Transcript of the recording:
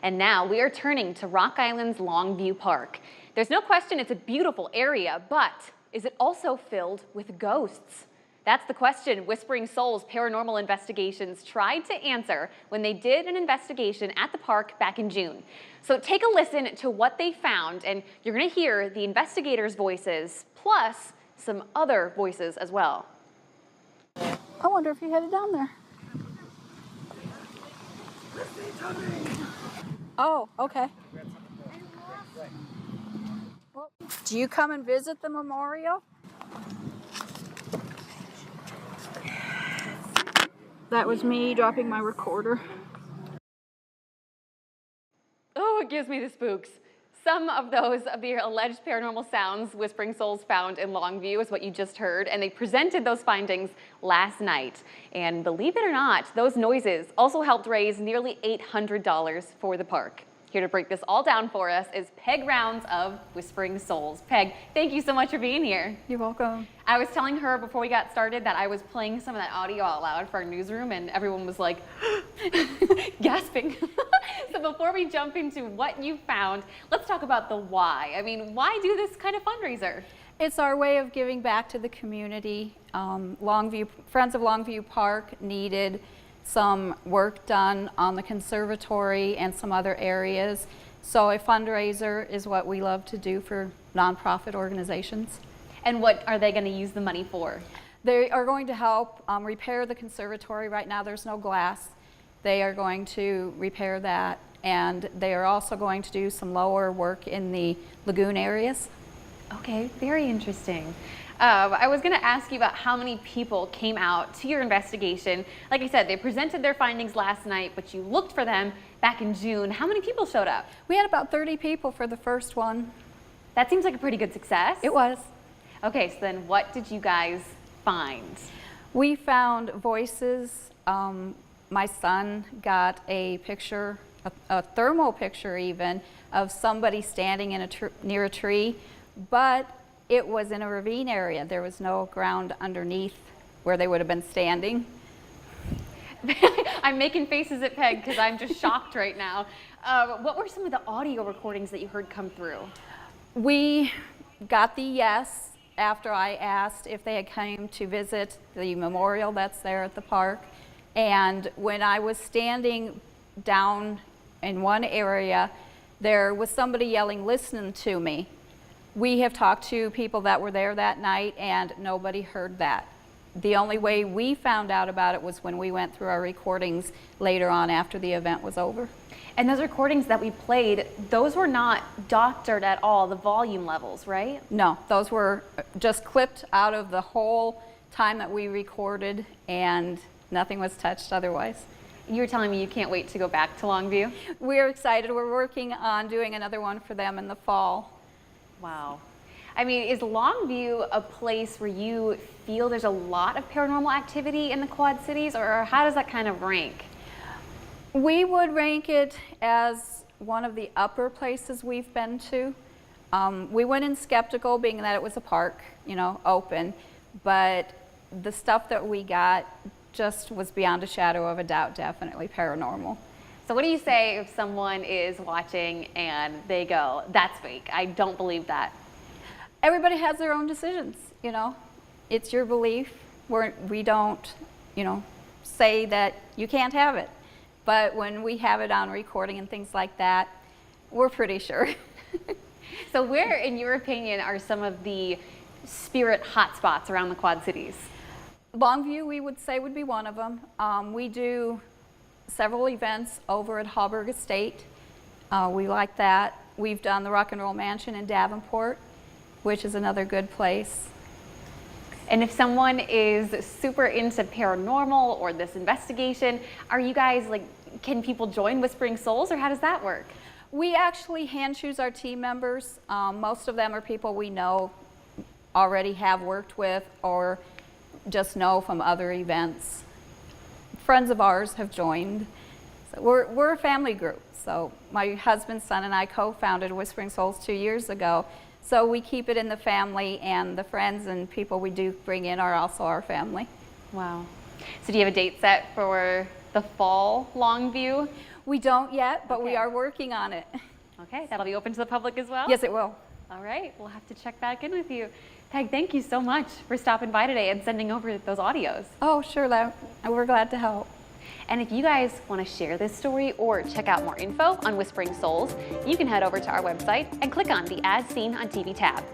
And now we are turning to Rock Island's Longview Park. There's no question it's a beautiful area, but is it also filled with ghosts? That's the question Whispering Souls Paranormal Investigations tried to answer when they did an investigation at the park back in June. So take a listen to what they found, and you're going to hear the investigators' voices, plus some other voices as well. I wonder if he headed down there. Oh, okay. Well, do you come and visit the memorial? That was me dropping my recorder. Oh, it gives me the spooks. Some of the alleged paranormal sounds Whispering Souls found in Longview is what you just heard, and they presented those findings last night. And believe it or not, those noises also helped raise nearly $800 for the park. Here to break this all down for us is Peg Rounds of Whispering Souls. Peg, thank you so much for being here. You're welcome. I was telling her before we got started that I was playing some of that audio out loud for our newsroom, and everyone was like gasping. So before we jump into what you found, let's talk about the why. I mean, why do this kind of fundraiser? It's our way of giving back to the community. Friends of Longview Park needed some work done on the conservatory and some other areas. So a fundraiser is what we love to do for nonprofit organizations. And what are they going to use the money for? They are going to help repair the conservatory. Right now there's no glass. They are going to repair that, and they are also going to do some lower work in the lagoon areas. Okay, very interesting. I was going to ask you about how many people came out to your investigation. Like I said, they presented their findings last night, but you looked for them back in June. How many people showed up? We had about 30 people for the first one. That seems like a pretty good success. It was. Okay, so then what did you guys find? We found voices. My son got a picture, a thermal picture even, of somebody standing in near a tree, but it was in a ravine area. There was no ground underneath where they would have been standing. I'm making faces at Peg because I'm just shocked right now. What were some of the audio recordings that you heard come through? We got the yes after I asked if they had come to visit the memorial that's there at the park. And when I was standing down in one area, there was somebody yelling, "Listen to me." We have talked to people that were there that night, and nobody heard that. The only way we found out about it was when we went through our recordings later on after the event was over. And those recordings that we played, those were not doctored at all, the volume levels, right? No, those were just clipped out of the whole time that we recorded, and nothing was touched otherwise. You were telling me you can't wait to go back to Longview? We're excited. We're working on doing another one for them in the fall. Wow. I mean, is Longview a place where you feel there's a lot of paranormal activity in the Quad Cities, or how does that kind of rank? We would rank it as one of the upper places we've been to. We went in skeptical, being that it was a park, you know, open, but the stuff that we got just was beyond a shadow of a doubt, definitely paranormal. So what do you say if someone is watching and they go, "That's fake, I don't believe that"? Everybody has their own decisions, you know. It's your belief. We don't, you know, say that you can't have it. But when we have it on recording and things like that, we're pretty sure. So where, in your opinion, are some of the spirit hotspots around the Quad Cities? Longview, we would say, would be one of them. We do several events over at Hallberg Estate. We like that. We've done the Rock and Roll Mansion in Davenport, which is another good place. And if someone is super into paranormal or this investigation, are you guys like, can people join Whispering Souls, or how does that work? We actually hand choose our team members. Most of them are people we know, already have worked with, or just know from other events. Friends of ours have joined. So we're a family group. So my husband, son, and I co-founded Whispering Souls 2 years ago. So we keep it in the family, and the friends and people we do bring in are also our family. Wow. So do you have a date set for the fall Longview? We don't yet, but we Okay. are working on it. Okay, that'll be open to the public as well? Yes, it will. All right, we'll have to check back in with you. Peg, thank you so much for stopping by today and sending over those audios. Oh, sure, we're glad to help. And if you guys want to share this story or check out more info on Whispering Souls, you can head over to our website and click on the As Seen on TV tab.